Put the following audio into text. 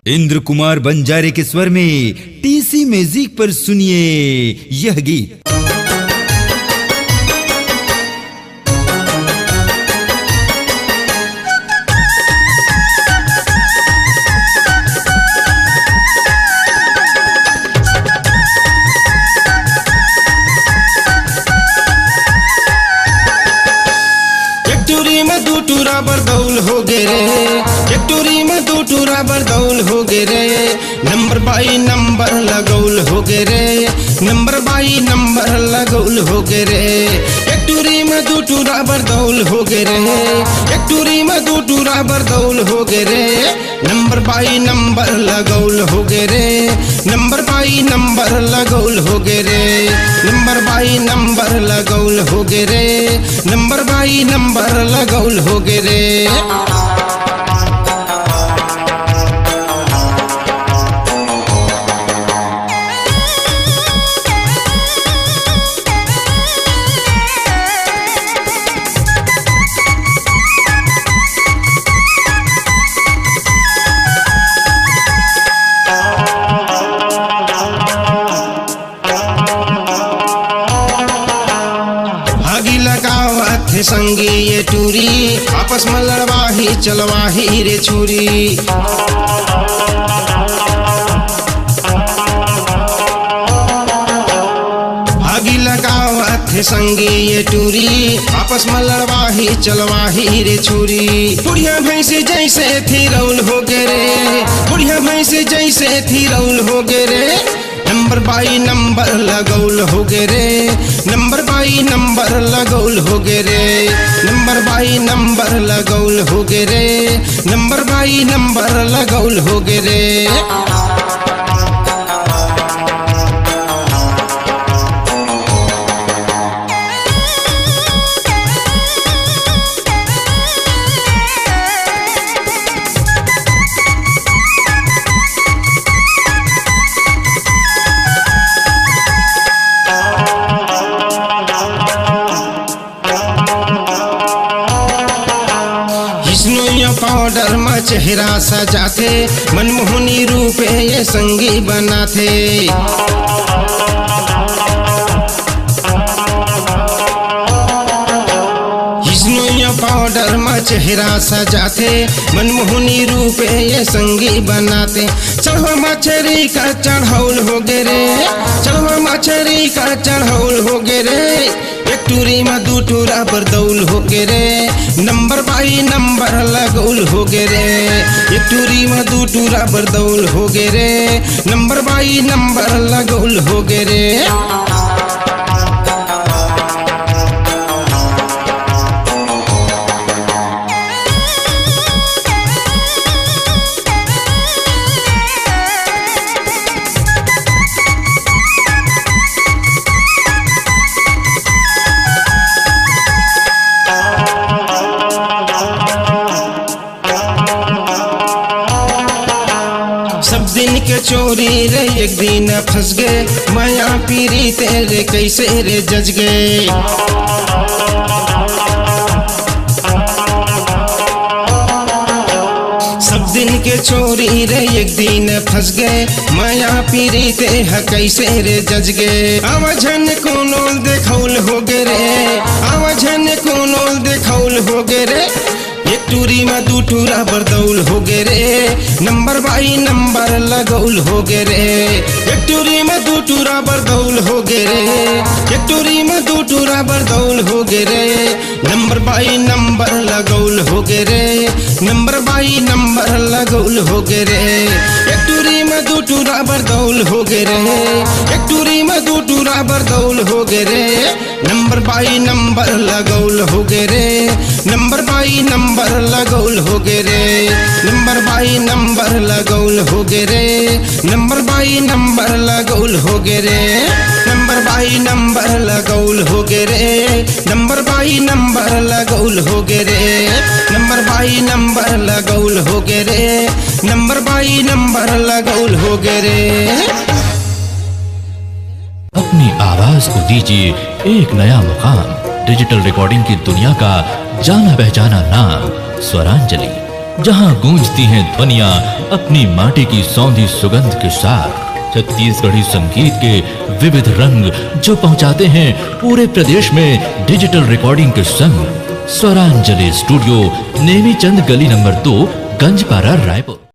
इंद्र कुमार बंजारे के स्वर में टीसी म्यूजिक पर सुनिए यह गीत। टूरा बरदौल हो गे रे, एक टूरी में दो टूरा बरदौल हो गे रे, नंबर बाई नंबर लगौल हो गे रे, नंबर बाई नंबर लगौल हो गे रे, एक टूरी में दो टूरा बरदौल हो गे रे, एक टूरी में दो टूरा बरदौल हो गे रे, नंबर बाई नंबर लगौल हो गे रे, नंबर बाई नंबर लगौल हो गे रे, नंबर बाई नंबर लगौल हो गे रे, नंबर बाई नंबर लगौल हो गे रे। संगी ये टूरी आपस में लड़वाही चलवाही रे छुरी, आगी लगावत है संगी ये टूरी आपस में लड़वाही चलवाही रे छुरी, बुढ़िया भैंसे जैसे थी रौल हो गे रे, बुढ़िया भैंसे जैसे थी रौल हो गे रे, नंबर बाई नंबर लगौल हो गे रे, नंबर बाई नंबर लगौल हो गे रे, नंबर बाई नंबर लगौल हो गे रे, नंबर बाई नंबर लगौल हो गे रे। पाउडर में चेहरा सजाते मनमोहनी रूप ये संगी बनाते, पाउडर में चेहरा सजाते मनमोहनी रूप ये संगी बनाते, चढ़वा मछरी का चढ़ौल हो गे रे, चढ़वा मछरी का चढ़ौल हो गे रे, एक टूरी में दो टूरा बरदौल हो गे रे, नंबर बाई नंबर लगौल हो गे रे, एक टूरी में दो टूरा बरदौल हो गे रे, नंबर बाई नंबर लगौल हो गे रे। दिन के चोरी रे एक दिन फंस गए, माया पीरी तेरे कैसे रे जज गए, सब दिन के चोरी रे एक दिन फंस गए, माया पीरी ते कैसे रे जज गए, आवाजन को नोल देखौल हो गे रे, आवाजन को नोल देखौल हो गे रे, एक टूरी में दो टूरा बरदौल हो गे रे, नंबर बाई नंबर लगौल हो गे रे, एक टूरी में दो टूरा बरदौल हो गे रे, एक टूरी में दो टूरा बरदौल हो गे रे, नंबर बाई नंबर लगौल हो गे रे, नंबर बाई नंबर लगौल हो गे रे, एक टूरी में दो टूरा बरदौल हो गे रे, एक टूरी में दो टूरा बरदौल हो गे रे, नंबर बाई नंबर लगौल हो गे रे, नंबर बाई नंबर लगौल हो गे रे, नंबर बाई नंबर लगौल हो गे रे, नंबर बाई नंबर लगौल हो गे रे, नंबर बाई नंबर लगौल हो गे रे, नंबर बाई नंबर लगौल हो गे रे, नंबर बाई नंबर लगौल हो गे रे, नंबर बाई नंबर लगौल हो गे रे। अपनी आवाज को दीजिए एक नया मुकाम, डिजिटल रिकॉर्डिंग की दुनिया का जाना पहचाना नाम स्वरांजलि। जहां गूंजती हैं ध्वनियां अपनी माटी की सौंधी सुगंध के साथ। छत्तीसगढ़ी संगीत के विविध रंग जो पहुंचाते हैं पूरे प्रदेश में डिजिटल रिकॉर्डिंग के संग। स्वरांजलि स्टूडियो, नेमीचंद गली नंबर 2, गंजपारा, रायपुर।